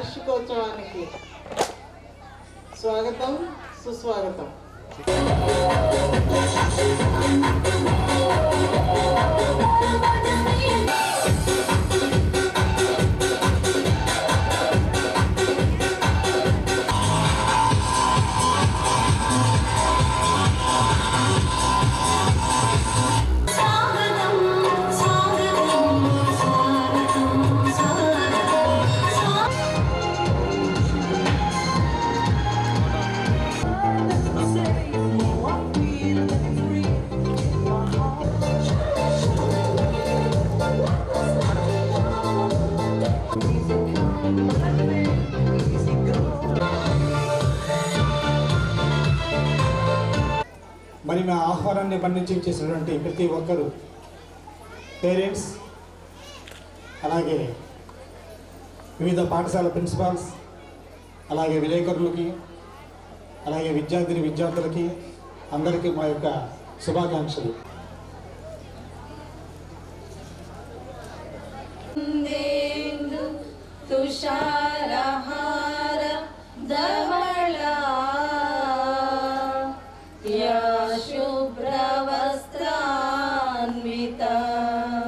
వార్షికోత్సవానికి స్వాగతం, సుస్వాగతం. మరి మా ఆహ్వానాన్ని మన్నించి చేసినటువంటి ప్రతి ఒక్కరు, పేరెంట్స్, అలాగే వివిధ పాఠశాల ప్రిన్సిపాల్స్, అలాగే విలేకరులకి, అలాగే విద్యార్థులకి అందరికీ మా యొక్క శుభాకాంక్షలు. తుషారహార ధవళ శుభ్రవస్త్రాన్విత.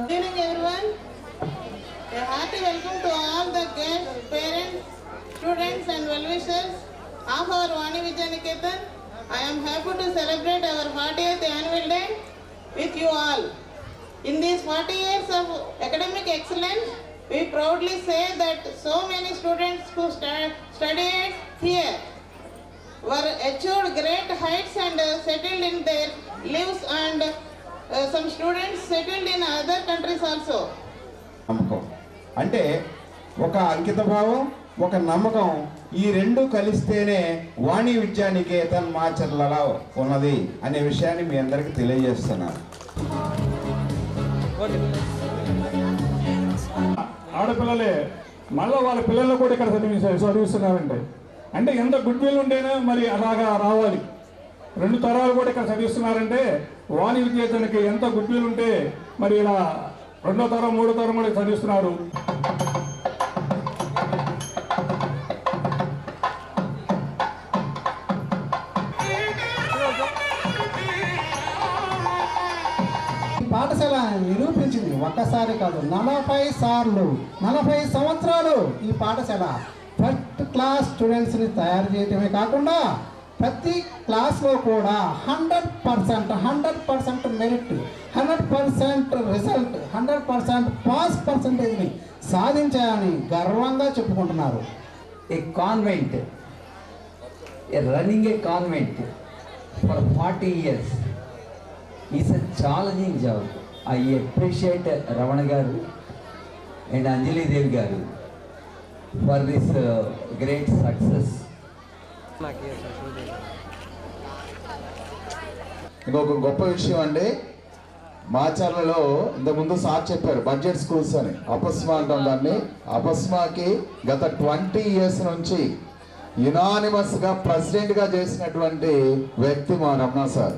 Good evening everyone. A hearty welcome to all the guests, parents, students and well-wishers of our Vani Vidya Niketan. I am happy to celebrate our 40th annual day with you all. In these 40 years of academic excellence, we proudly say that so many students who studied here were achieved great heights and settled in their lives, and some students settled in other countries also. నమ్మకం అంటే ఒక అంకిత భావం, ఒక నమ్మకం, ఈ రెండు కలిస్తేనే వాణి విద్యానికేతన్ మాచర్లలో ఉన్నది అనే విషయాన్ని మీ అందరికీ తెలియజేస్తున్నాను. ఆడపిల్లలే మళ్ళీ వాళ్ళ పిల్లలు కూడా ఇక్కడ చదివిస్తున్నారంటే అంటే ఎంత గుడ్ విల్ ఉంటేనే మరి అలాగా రావాలి. 2 తరాలు కూడా ఇక్కడ చదివిస్తున్నారంటే వాణి విద్యార్థులకి ఎంత గుడ్ విల్ ఉంటే మరి ఇలా 2వ తరం 3వ తరం కూడా చదివిస్తున్నారు. పాఠశాల నిరూపించింది ఒక్కసారి కాదు, 40 సార్లు, 40 సంవత్సరాలు ఈ పాఠశాల ఫస్ట్ క్లాస్ స్టూడెంట్స్ని తయారు చేయటమే కాకుండా ప్రతి క్లాస్లో కూడా 100% మెరిట్, 100% రిజల్ట్, 100% పాస్ పర్సంటేజ్ని సాధించాలని గర్వంగా చెప్పుకుంటున్నారు. A convent, running a convent for 40 years is a challenging job. I appreciate Ravana garu and Anjali Devi garu for this great success. ఇంకొక గొప్ప విషయం అండి, మాచర్లలో ఇంతకుముందు సార్ చెప్పారు బడ్జెట్ స్కూల్స్ అని, అపస్మా అంటాం దాన్ని. అపస్మాకి గత 20 years నుంచి యునానిమస్గా ప్రెసిడెంట్గా చేసినటువంటి వ్యక్తి మా రమణ సార్.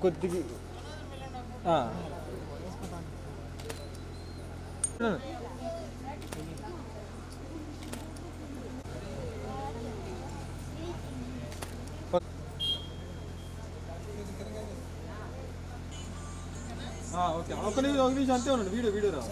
కొద్దిగా ఓకే ఒక్క నిమిషం అంతే ఉండండి వీడియో రా